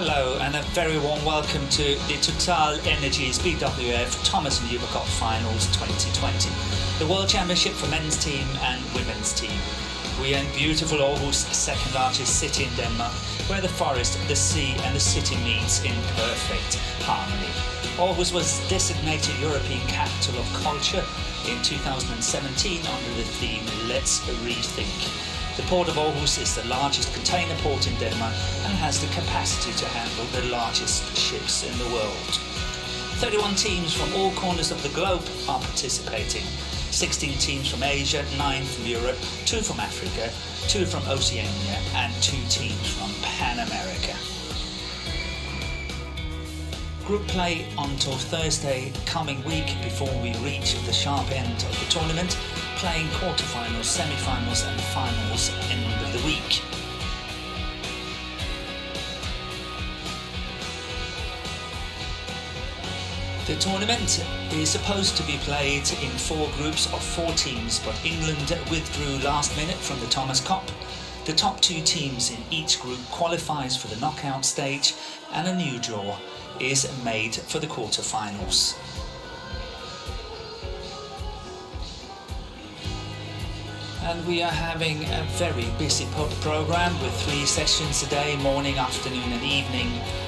Hello and a very warm welcome to the TotalEnergies BWF Thomas and Uber Cup Finals 2020, the World Championship for men's team and women's team. We are in beautiful Aarhus, second largest city in Denmark, where the forest, the sea and the city meets in perfect harmony. Aarhus was designated European Capital of Culture in 2017 under the theme Let's Rethink. The port of Aarhus is the largest container port in Denmark and has the capacity to handle the largest ships in the world. 31 teams from all corners of the globe are participating. 16 teams from Asia, 9 from Europe, 2 from Africa, 2 from Oceania and 2 teams from Pan America. Group play until Thursday coming week before we reach the sharp end of the tournament, playing quarterfinals, semi-finals and finals end of the week. The tournament is supposed to be played in 4 groups of 4 teams, but England withdrew last minute from the Thomas Cup. The top 2 teams in each group qualifies for the knockout stage and a new draw is made for the quarterfinals. And we are having a very busy program with 3 sessions a day, morning, afternoon and evening,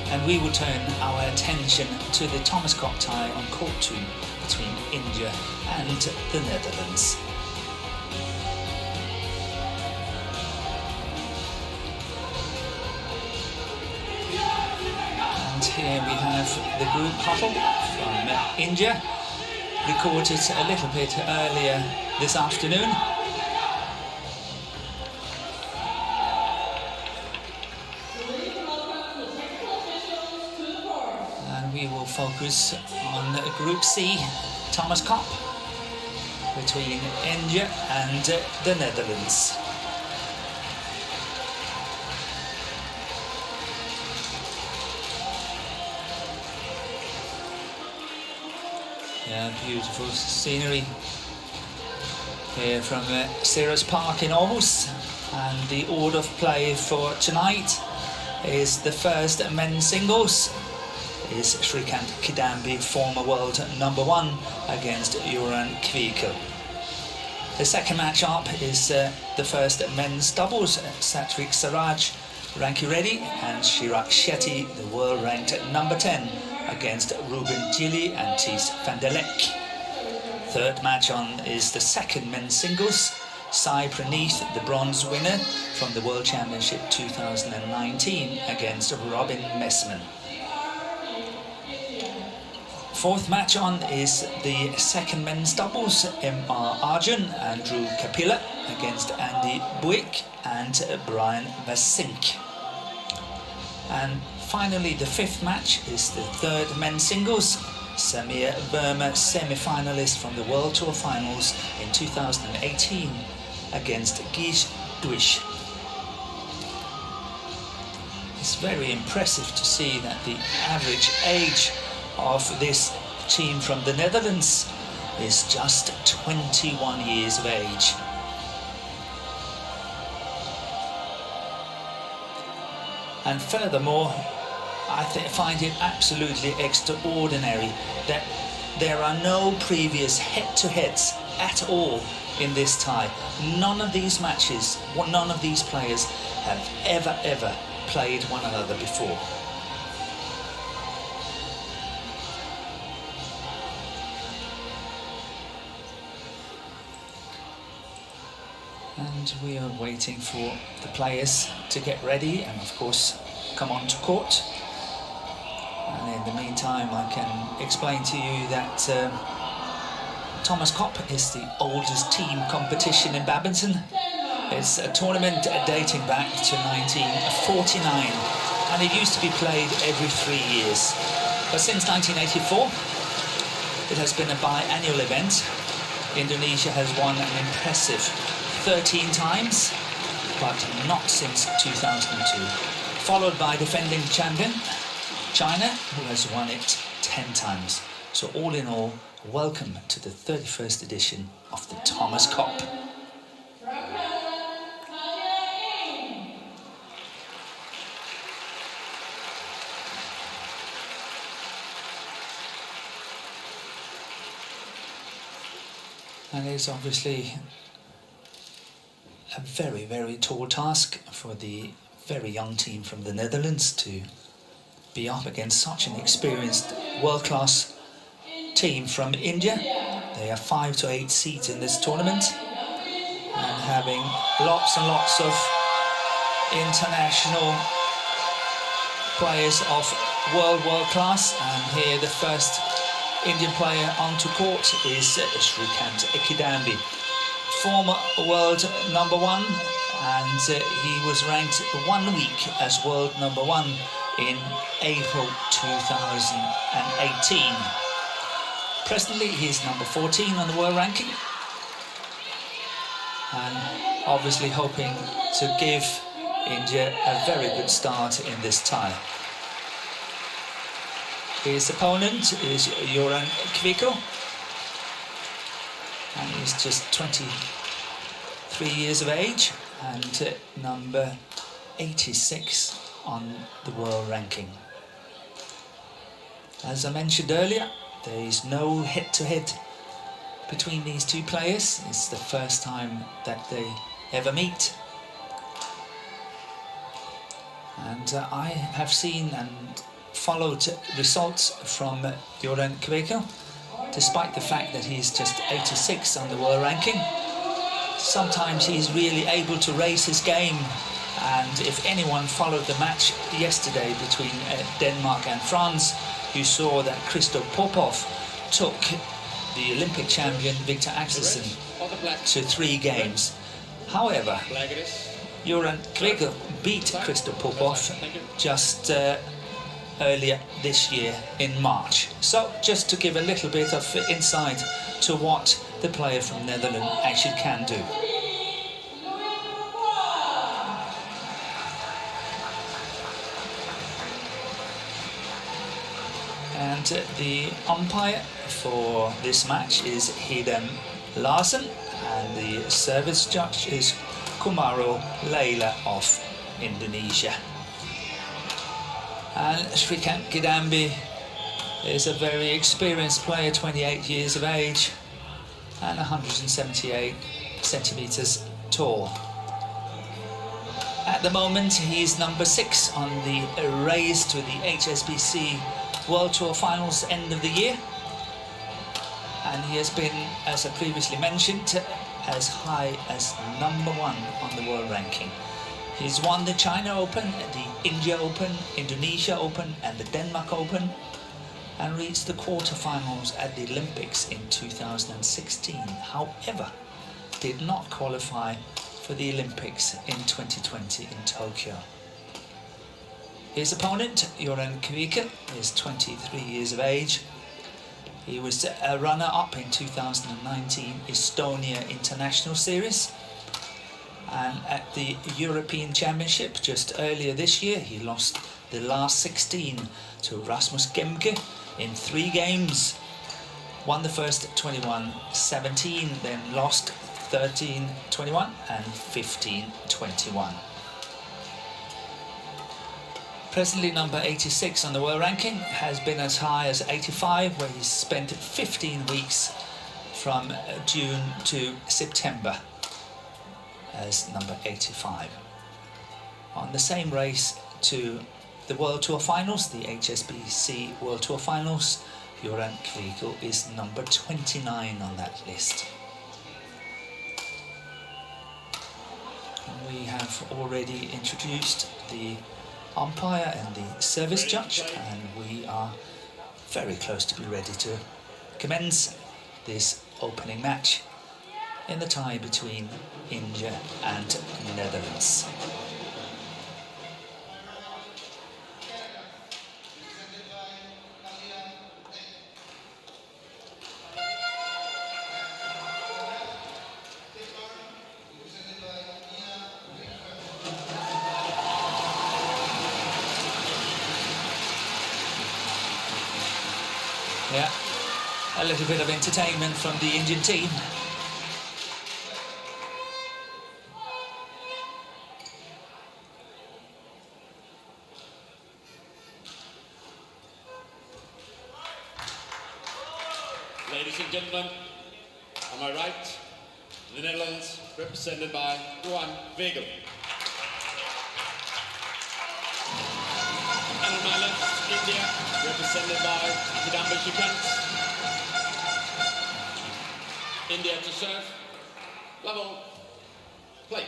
and we will turn our attention to the Thomas Cup tie on court 2 between India and the Netherlands. And here we have the group couple from India, recorded a little bit earlier this afternoon. We will focus on Group C, Thomas Cup, between India and the Netherlands. Yeah, beautiful scenery here from Cirrus Park in Aarhus, and the order of play for tonight is the first men's singles is Srikanth Kidambi, former world number 1, against Joran Kweekel. The second match up is the first men's doubles, Satwik Saraj, Ranki Reddy and Chirag Shetty, the world ranked number 10, against Ruben Gilly and Ties van der Lek. Third match on is the second men's singles, Sai Praneeth, the bronze winner from the World Championship 2019, against Robin Messman. Fourth match on is the second men's doubles, M.R. Arjun and Drew Kapila against Andy Buick and Brian Vasink. And finally the fifth match is the third men's singles, Samir Verma, semi-finalist from the World Tour Finals in 2018 against Gish Duish. It's very impressive to see that the average age of this team from the Netherlands is just 21 years of age. And furthermore, I find it absolutely extraordinary that there are no previous head-to-heads at all in this tie. None of these matches, none of these players have ever played one another before. And we are waiting for the players to get ready and of course come on to court. And in the meantime I can explain to you that Thomas Cup is the oldest team competition in badminton. It's a tournament dating back to 1949 and it used to be played every 3 years. But since 1984 it has been a biannual event. Indonesia has won an impressive 13 times, but not since 2002. Followed by defending champion China, who has won it 10 times. So all in all, welcome to the 31st edition of the Thomas Cup. And it's obviously a very, very tall task for the very young team from the Netherlands to be up against such an experienced world-class team from India. They have 5 to 8 seeds in this tournament and having lots and lots of international players of world class. And here the first Indian player onto court is Srikanth Kidambi, former world number 1, and he was ranked 1 week as world number 1 in April 2018. Presently he's number 14 on the world ranking, and obviously hoping to give India a very good start in this tie. His opponent is Joran Kweekel, and he's just 23 years of age and number 86 on the world ranking. As I mentioned earlier, there is no head-to-head between these two players. It's the first time that they ever meet. And I have seen and followed results from Joran Kweekel, despite the fact that he's just 86 on the world ranking. Sometimes he's really able to raise his game, and if anyone followed the match yesterday between Denmark and France, you saw that Christoph Popov took the Olympic champion Victor Axelsen to 3 games. However, Joran Kweekel beat Christoph Popov just earlier this year in March. So just to give a little bit of insight to what the player from Netherlands actually can do. And the umpire for this match is Hedem Larsen, and the service judge is Kumaro Leila of Indonesia. And Srikanth Kidambi is a very experienced player, 28 years of age and 178 centimeters tall. At the moment he's number 6 on the race to the HSBC World Tour finals end of the year, and he has been, as I previously mentioned, as high as number 1 on the world ranking. He's won the China Open, the India Open, Indonesia Open and the Denmark Open, and reached the quarterfinals at the Olympics in 2016. However, did not qualify for the Olympics in 2020 in Tokyo. His opponent, Joran Kweekel, is 23 years of age. He was a runner-up in 2019 Estonia International Series, and at the European Championship just earlier this year he lost the last 16 to Rasmus Gemke in 3 games. Won the first 21-17, then lost 13-21 and 15-21. Presently number 86 on the world ranking, has been as high as 85, where he's spent 15 weeks from June to September as number 85. On the same race to the World Tour Finals, the HSBC World Tour Finals, Joran Kweekel is number 29 on that list. And we have already introduced the umpire and the service judge, and we are very close to be ready to commence this opening match in the tie between India and Netherlands. Yeah, a little bit of entertainment from the Indian team. Ladies and gentlemen, On my right, the Netherlands, represented by Joran Kweekel. And on my left, India, represented by Kidambi Srikanth. India to serve. Level. Play.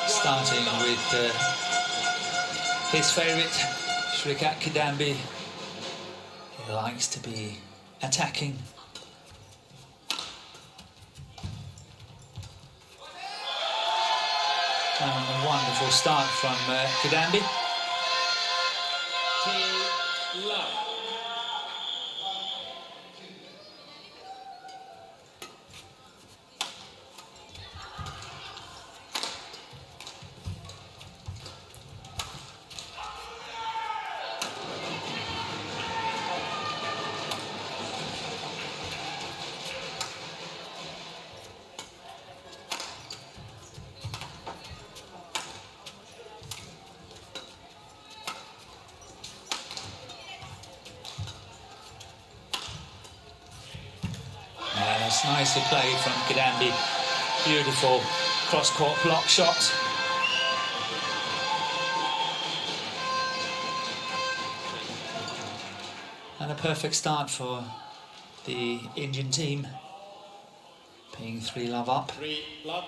Starting with his favourite, Srikanth Kidambi. He likes to be attacking. And a wonderful start from Kidambi. Too low. It's nicely played from Kidambi. Beautiful cross-court block shot. And a perfect start for the Indian team, being 3-love up. 3-love.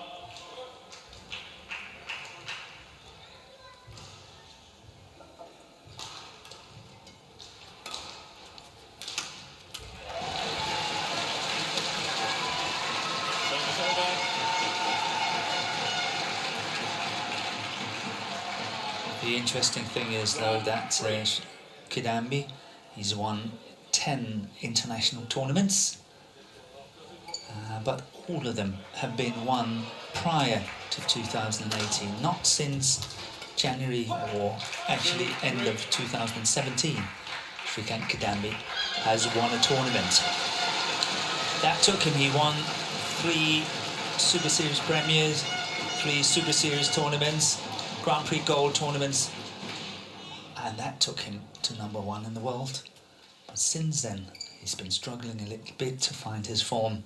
The interesting thing is, though, that Kidambi, he's won 10 international tournaments, but all of them have been won prior to 2018, not since January or actually end of 2017. Srikanth Kidambi has won a tournament. That took him, he won 3 Super Series premiers, 3 Super Series tournaments, Grand Prix Gold tournaments, and that took him to #1 in the world. But since then, he's been struggling a little bit to find his form.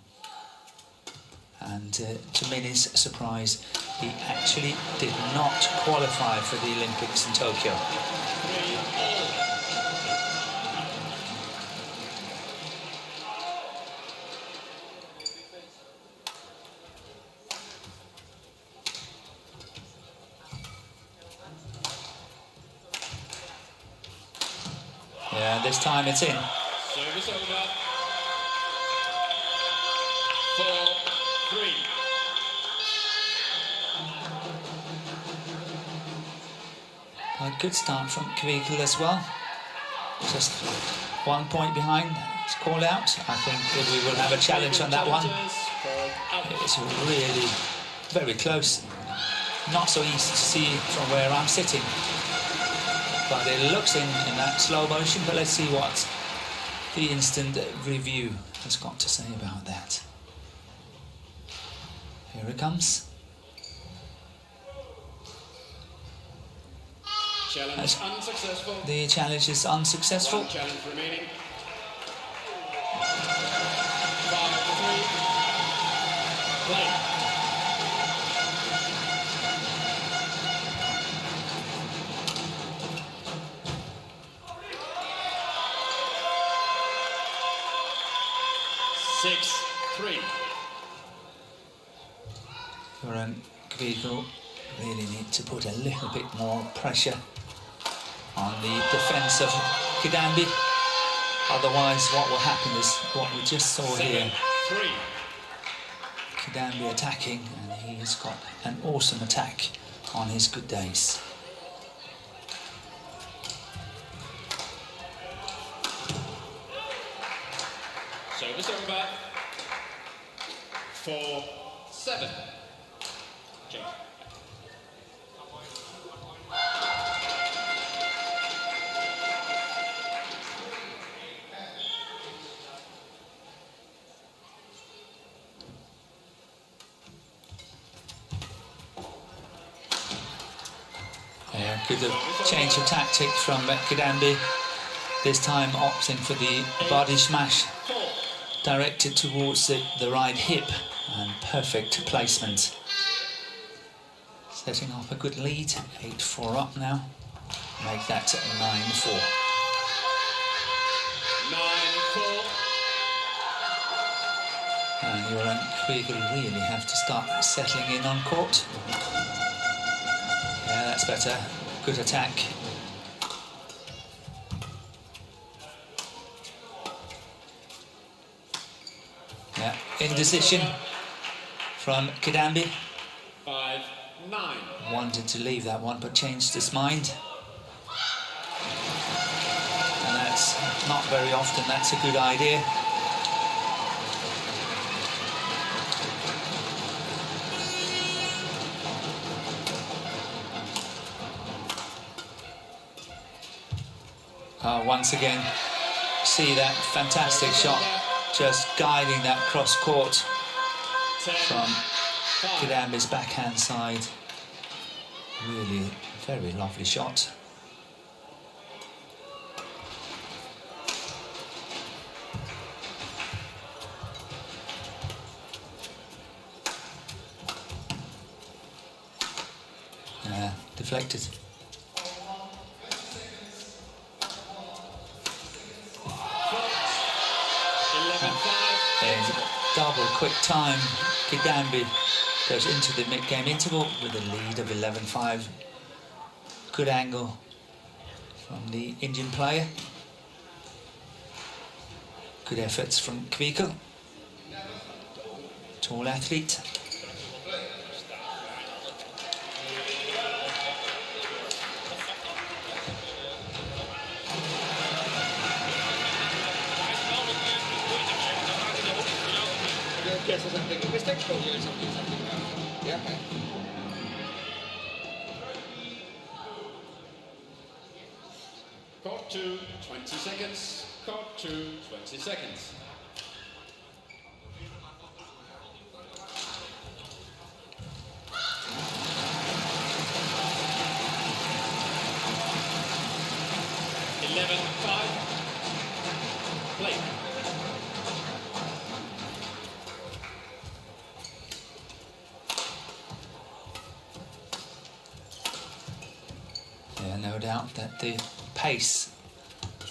And to many's surprise, he actually did not qualify for the Olympics in Tokyo. Yeah, this time it's in. Service over. 4-3. A good start from Kweekel as well. Just 1 point behind his call out. I think that we will have a challenge on that one. It's really very close. Not so easy to see from where I'm sitting. But it looks in that slow motion, but let's see what the instant review has got to say about that. Here it comes. Challenge unsuccessful. The challenge is unsuccessful. 1 challenge remaining. 5-3. Play. Joran Kweekel really need to put a little bit more pressure on the defence of Kidambi. Otherwise, what will happen is what we just saw here. Kidambi attacking, and he's got an awesome attack on his good days. Service over. 4-7. Change. Yeah, good change of tactic from Kidambi. This time opting for the body smash directed towards the right hip, and perfect placement. Setting up a good lead, 8-4 up now. Make that 9-4. 9-4. And Joran Kweekel really have to start settling in on court. Yeah, that's better. Good attack. Yeah, indecision from Kidambi. 5-9. Wanted to leave that one, but changed his mind. And that's not very often, that's a good idea. Once again, see that fantastic shot, just guiding that cross court from Kidambi's backhand side. Really very lovely shot. Deflected. Double quick time. Kidambi goes into the mid-game interval with a lead of 11-5. Good angle from the Indian player. Good efforts from Kweekel. Tall athlete. Court 2, 20 seconds. Court 2, 20 seconds. Play. Yeah, no doubt that the pace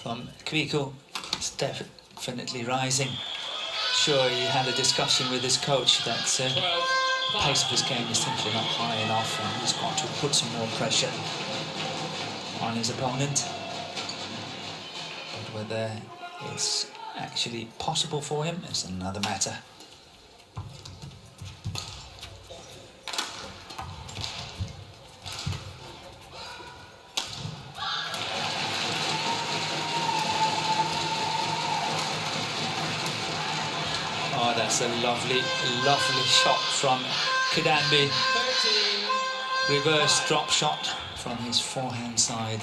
from Kweekel is definitely rising. Sure, he had a discussion with his coach that the pace of his game is simply not high enough, and he's got to put some more pressure on his opponent. But whether it's actually possible for him is another matter. Oh, that's a lovely, lovely shot from Kidambi. 13. Reverse drop shot from his forehand side.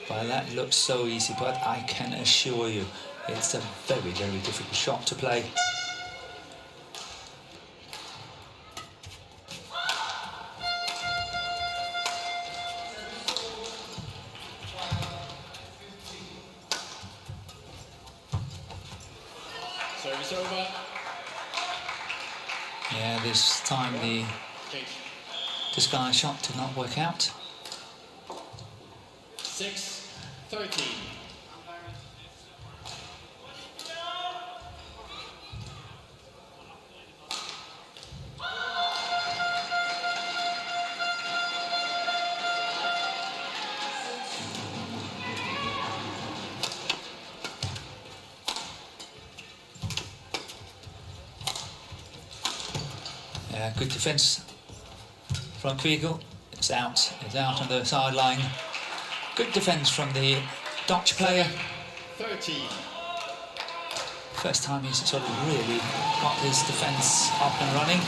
Well, that looks so easy, but I can assure you it's a very, very difficult shot to play. Service over. Yeah, this time the disguise shot did not work out. 6-13. Good defence from Kweekel. It's out on the sideline. Good defence from the Dutch player. 13. First time he's sort of really got his defence up and running.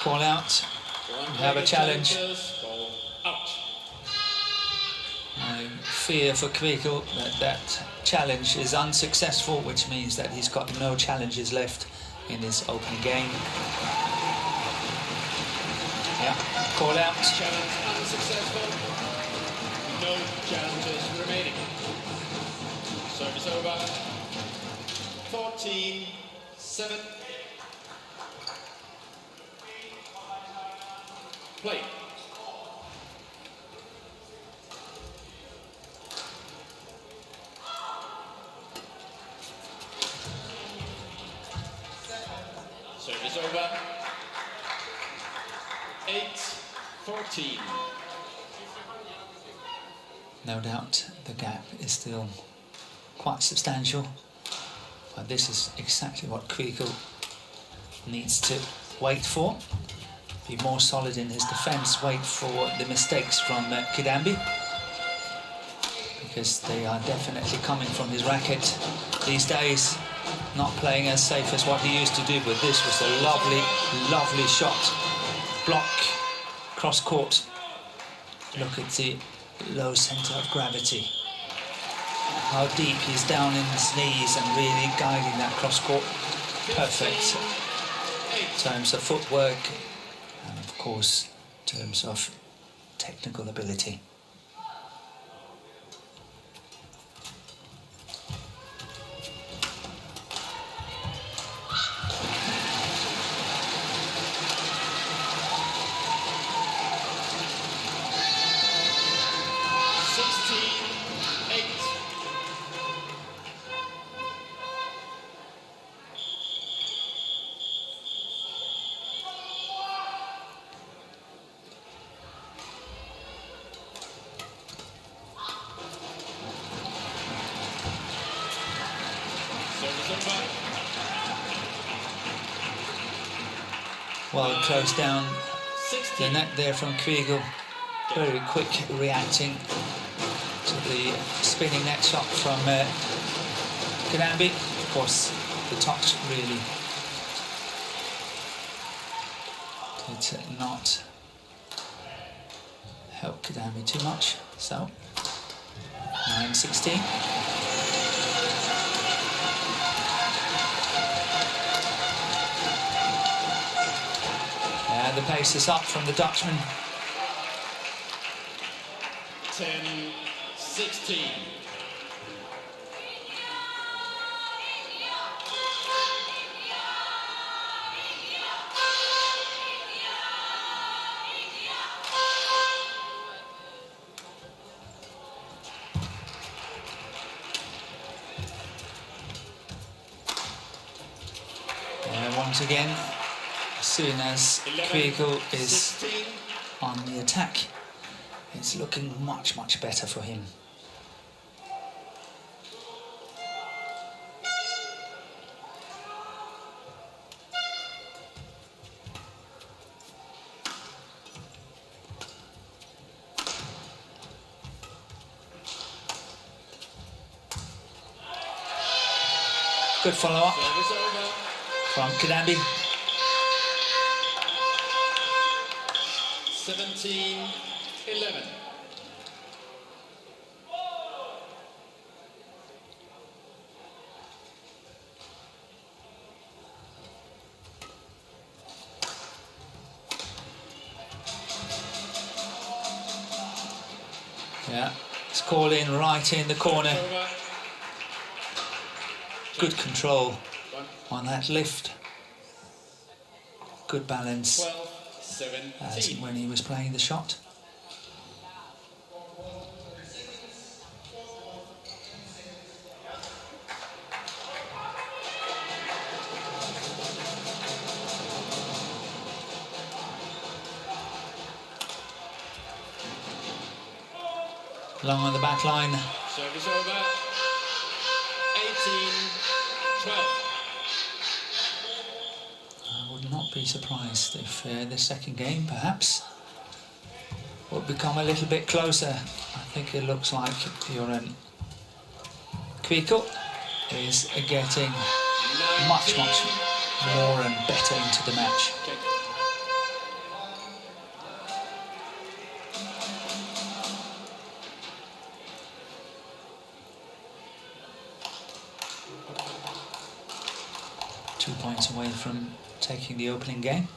Call out. have a challenge. Ball out. I fear for Kweekel that that challenge is unsuccessful, which means that he's got no challenges left in his opening game. Yeah, call out. Challenge unsuccessful. No challenges remaining. Service over. 14-7. Play. Service over. 8-14. No doubt the gap is still quite substantial, but this is exactly what Kweekel needs to wait for. Be more solid in his defence, wait for the mistakes from Kidambi, because they are definitely coming from his racket these days, not playing as safe as what he used to do, but this was a lovely, lovely shot. Block, cross court. Look at the low centre of gravity. How deep he's down in his knees and really guiding that cross court. Perfect in terms of footwork and of course in terms of technical ability. Well, close down the net there from Kweekel. Very quick reacting to the spinning net shot from Kidambi. Of course, the touch really did not help Kidambi too much. So, 9-16. The pace is up from the Dutchman. 10-16. Once again, as soon as Kweekel is on the attack, it's looking much, much better for him. Good follow-up from Kidambi. 17-11. Yeah, it's called in right in the corner. Good control on that lift. Good balance as when he was playing the shot. Long on the back line. Service over. 18-12. I would not be surprised if the second game perhaps will become a little bit closer. I think it looks like Joran Kweekel is getting much more and better into the match. away from taking the opening game.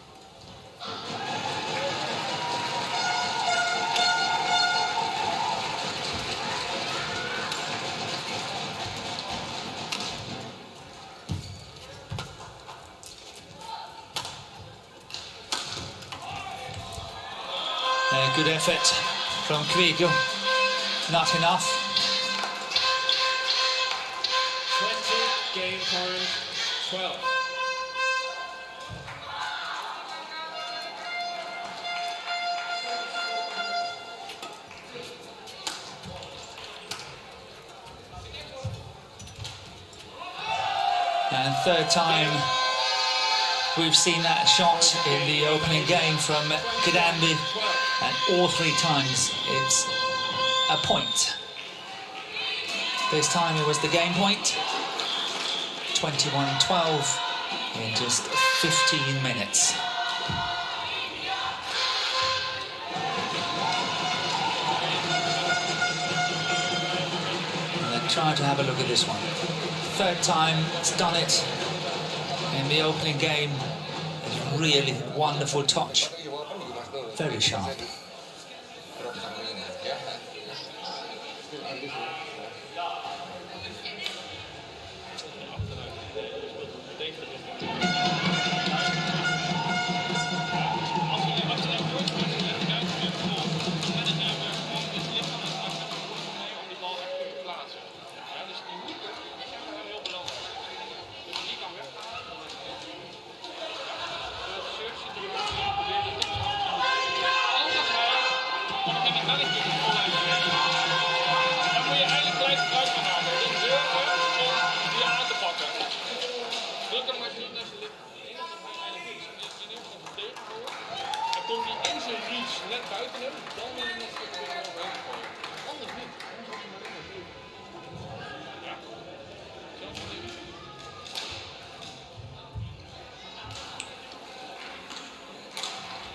Good effort from Kweekel. Not enough. 20, game point 12. And third time we've seen that shot in the opening game from Kidambi, and all three times it's a point. This time it was the game point, 21-12 in just 15 minutes. And then try to have a look at this one. Third time it's done it in the opening game. It's really wonderful touch, very sharp.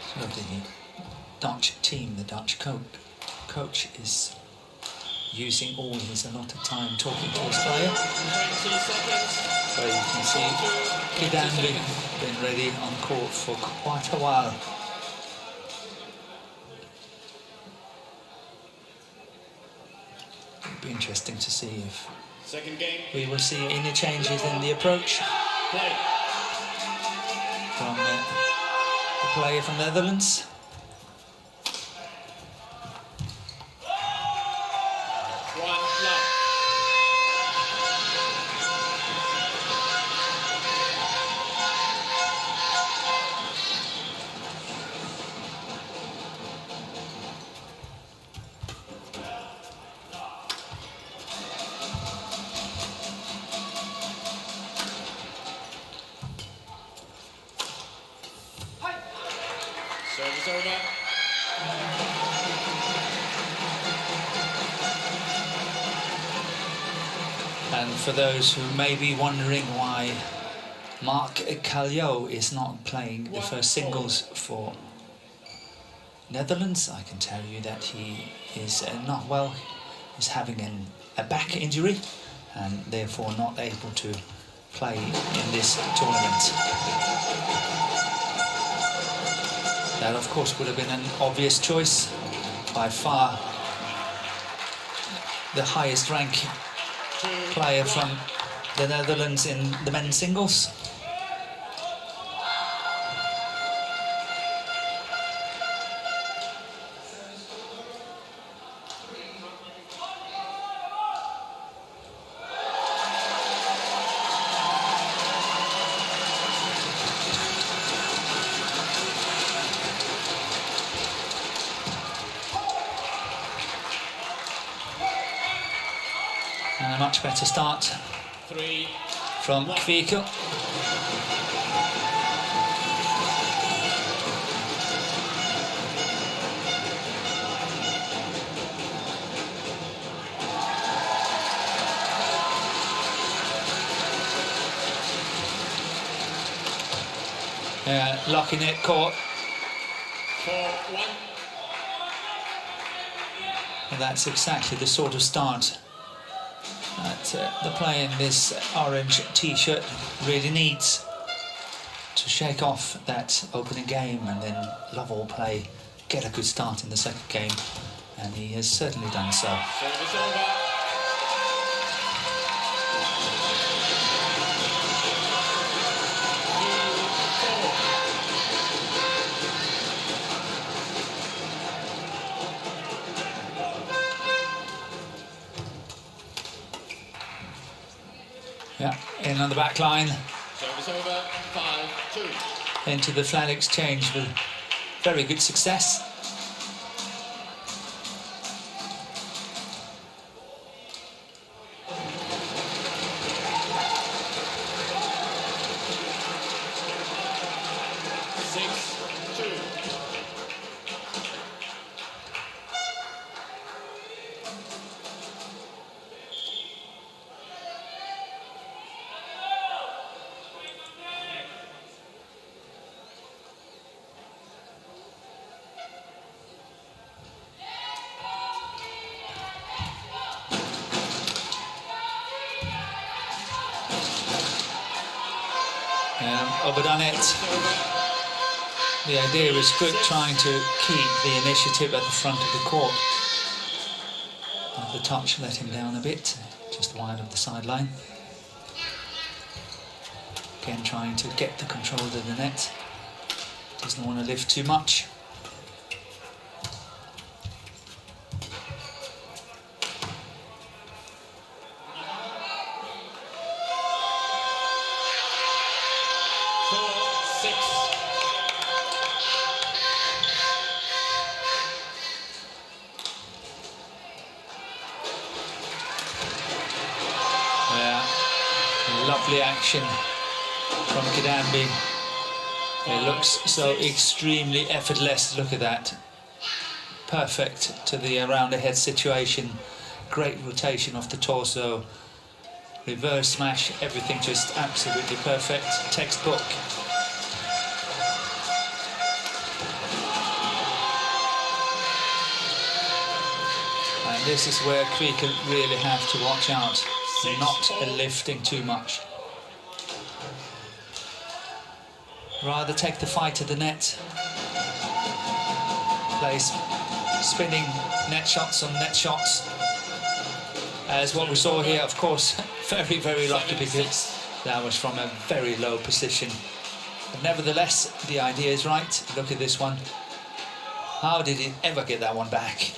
So the Dutch team, the Dutch coach is using all his allotted time talking to his player. 20 seconds. So you can see Kidambi been ready on court for quite a while. It'll be interesting to see if Second game. we will see any changes in the approach Play. from the player from the Netherlands. Service over. And for those who may be wondering why Mark Kallio is not playing the first singles for Netherlands, I can tell you that he is not well. He's having a back injury and therefore not able to play in this tournament. That of course would have been an obvious choice, by far the highest rank player from the Netherlands in the men's singles. And a much better start from Kweekel. Lucky net caught. 4-1. And that's exactly the sort of start that the player in this orange t-shirt really needs. to shake off that opening game and then love all play, get a good start in the second game, and he has certainly done so. Service over. Yeah, in on the back line. Service over, 5-2. Into the flat exchange with very good success. Overdone it. The idea was good, trying to keep the initiative at the front of the court. The touch let him down a bit, just wide of the sideline. Again, trying to get the control of the net. Doesn't want to lift too much. Lovely action from Kidambi. It looks so extremely effortless. Look at that. Perfect to the around the head situation. Great rotation of the torso. Reverse smash, everything just absolutely perfect. Textbook. And this is where Kweekel really have to watch out. Not lifting too much. Rather take the fight to the net. Plays spinning net shots on net shots. As what we saw here, of course, very, very lucky because that was from a very low position. But nevertheless, the idea is right. Look at this one. How did he ever get that one back?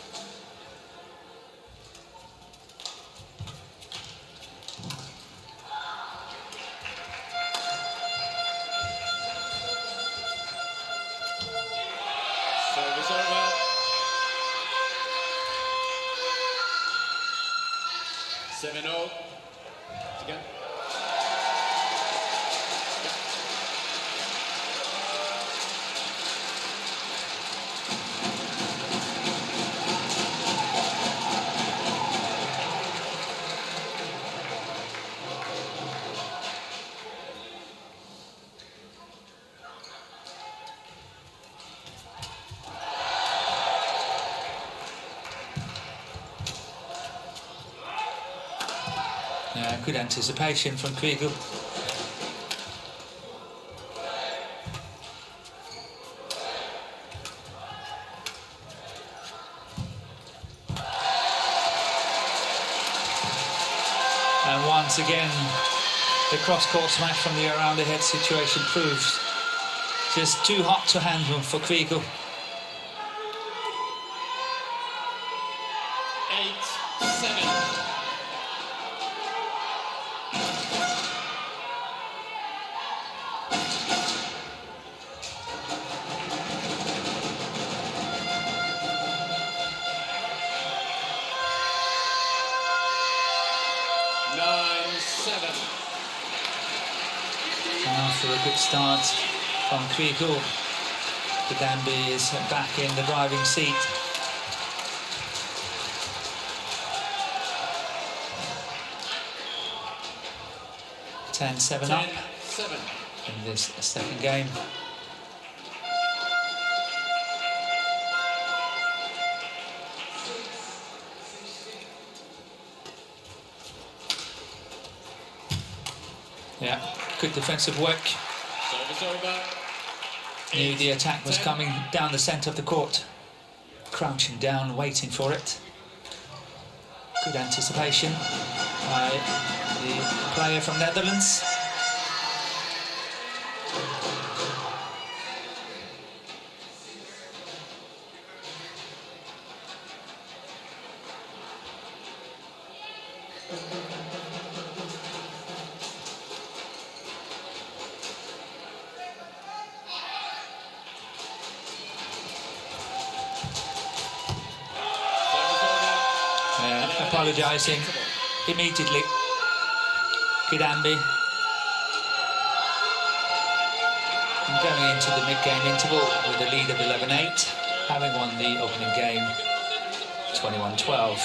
Service over. 7-0. Again. Good anticipation from Kweekel. And once again, the cross-court smash from the around the head situation proves just too hot to handle for Kweekel. 8-7. After a good start from Kweekel, Kidambi is back in the driving seat. Ten-7 up in this second game. Yeah, good defensive work. Service Service over. Knew the attack was coming down the centre of the court. Crouching down, waiting for it. Good anticipation by the player from Netherlands. Apologising immediately. Kidambi. And going into the mid-game interval with a lead of 11-8, having won the opening game 21-12.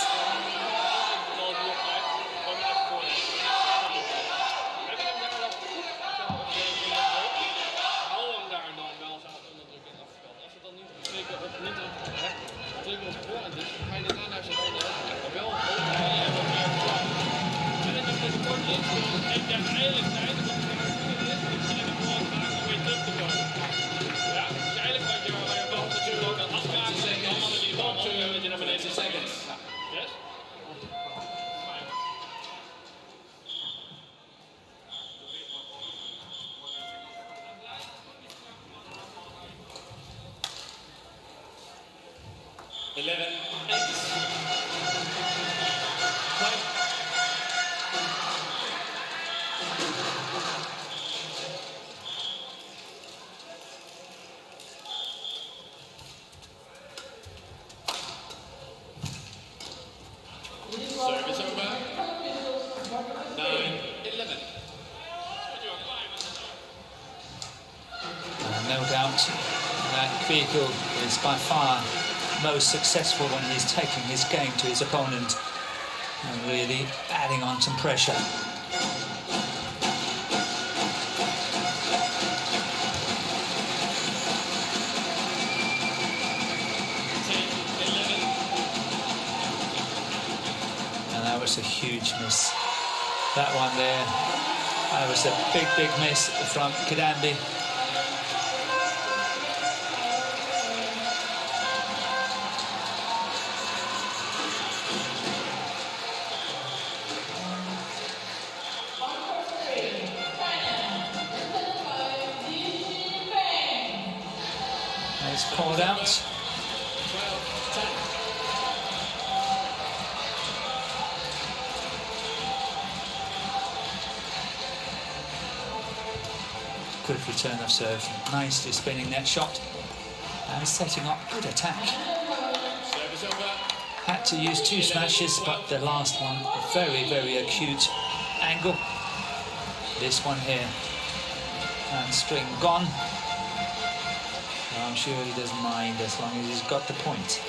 Service over. 9-11. No doubt that Kweekel is by far most successful when he's taking his game to his opponent and really adding on some pressure. And that was a huge miss. That one there, that was a big miss from Kidambi. It's called out. 12-10. Good return of serve, nicely spinning that shot and setting up good attack. Service over. Had to use two smashes, but the last one, a very acute angle. This one here, and string gone. I'm sure he doesn't mind as long as he's got the point.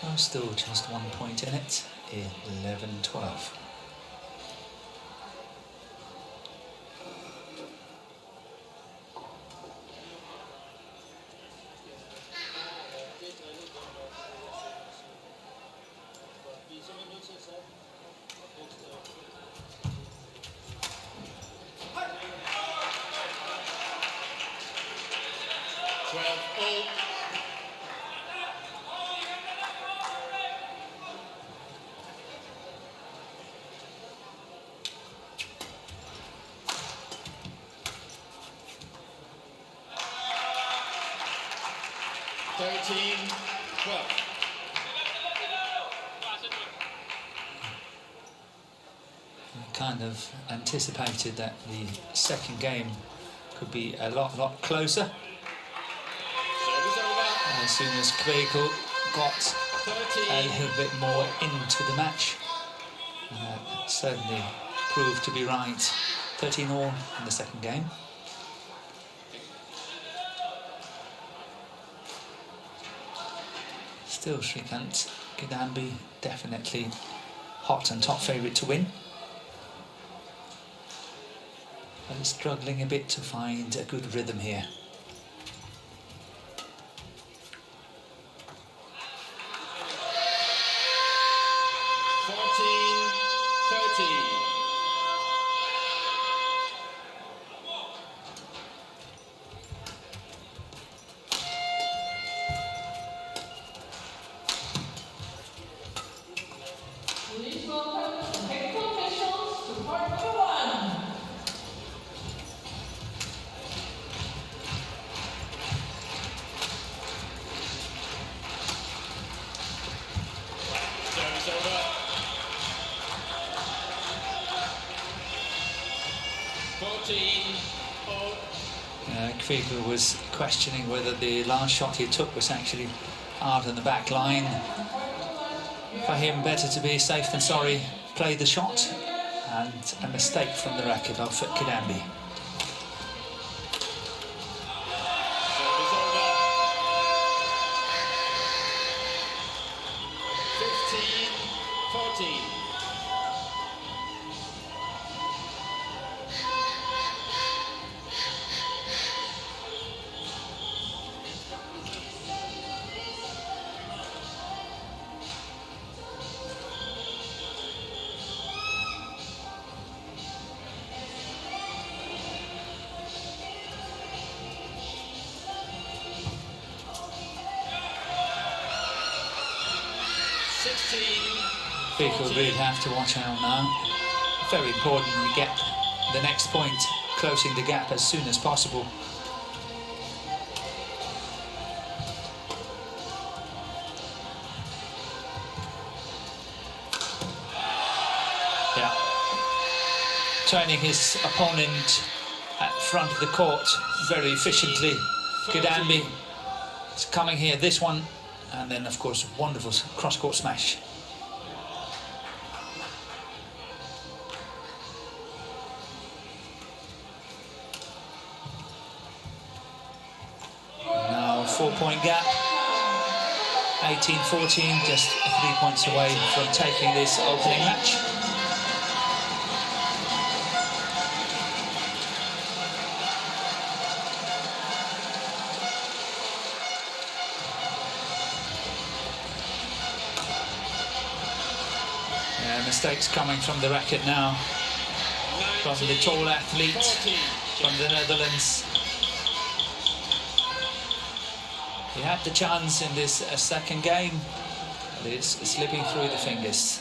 So still just 1 point in it, 11-12. Kind of anticipated that the second game could be a lot closer. As soon as Kweekel got a little bit more into the match, that certainly proved to be right. 13-all in the second game. Still Srikanth, Kidambi definitely hot and top favourite to win. But he's struggling a bit to find a good rhythm here. Please welcome the technical officials to part number 1. Service over. 14-0. Kweekel was questioning whether the last shot he took was actually out on the back line. For him, better to be safe than sorry. Played the shot, and a mistake from the racket of Kidambi. Service over. 15-14. Kweekel really have to watch out now. Very important we get the next point, closing the gap as soon as possible. Yeah. Turning his opponent at front of the court very efficiently. Kidambi is coming here, this one, and then of course wonderful cross-court smash. Now 4-point gap, 18-14, just 3 points away from taking this opening match. Mistakes coming from the racket now, from the tall athlete from the Netherlands. He had the chance in this second game, but it's slipping through the fingers.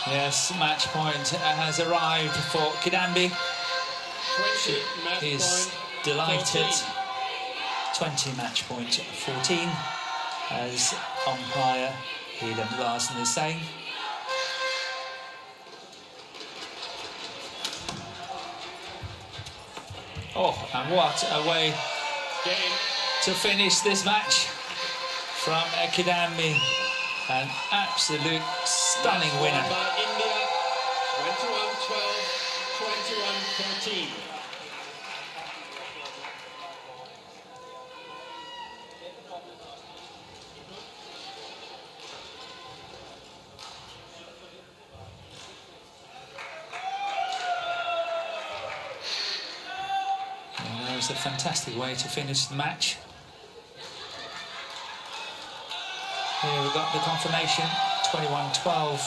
Yes, match point has arrived for Kidambi. He's delighted. 20 match point 14, as umpire Hedem Larsen is saying. Oh, and what a way to finish this match from Kidambi. An absolute stunning winner. By India, 21-12, 21-14. And that was a fantastic way to finish the match. Here we got the confirmation, 21-12,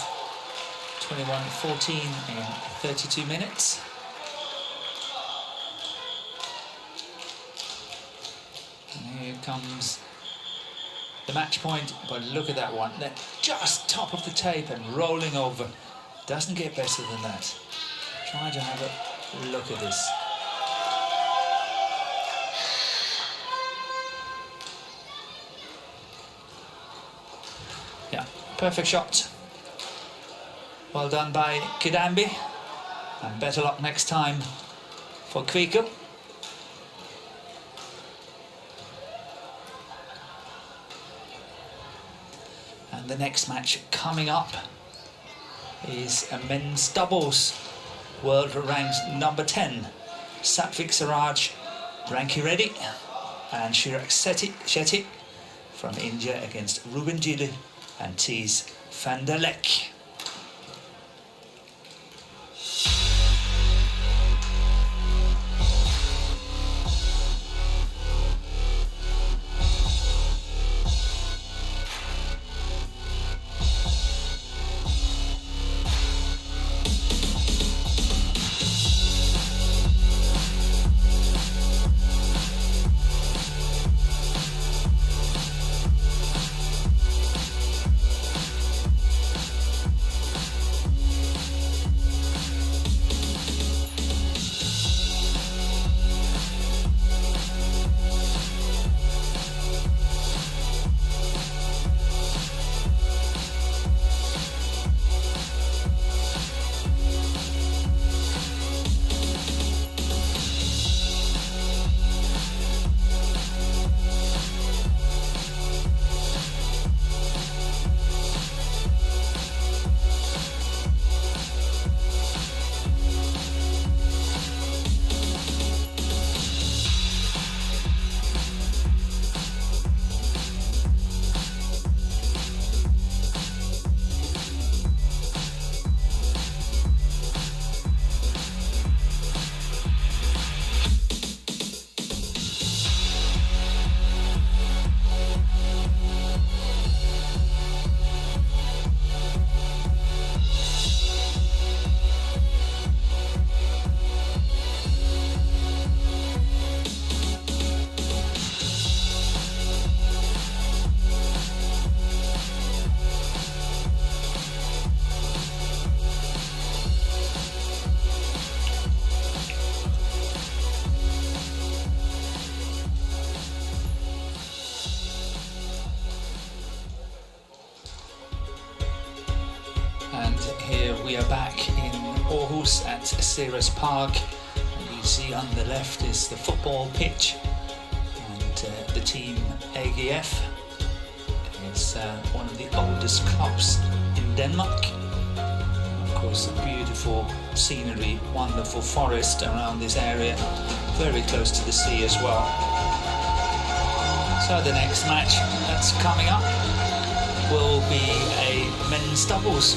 21-14 in 32 minutes. And here comes the match point, but look at that one. They're just top of the tape and rolling over. Doesn't get better than that. Try to have a look at this. Yeah, perfect shot. Well done by Kidambi, and better luck next time for Kweekel. And the next match coming up is a men's doubles, world ranked number 10. Satvik Siraj, Ranki Reddy, and Chirag Shetty from India against Ruben Gili and Thies van der Lek. Here we are back in Aarhus at Ceres Park, and you see on the left is the football pitch, and the team AGF is one of the oldest clubs in Denmark. And of course, the beautiful scenery, wonderful forest around this area, very close to the sea as well. So the next match that's coming up will be a men's doubles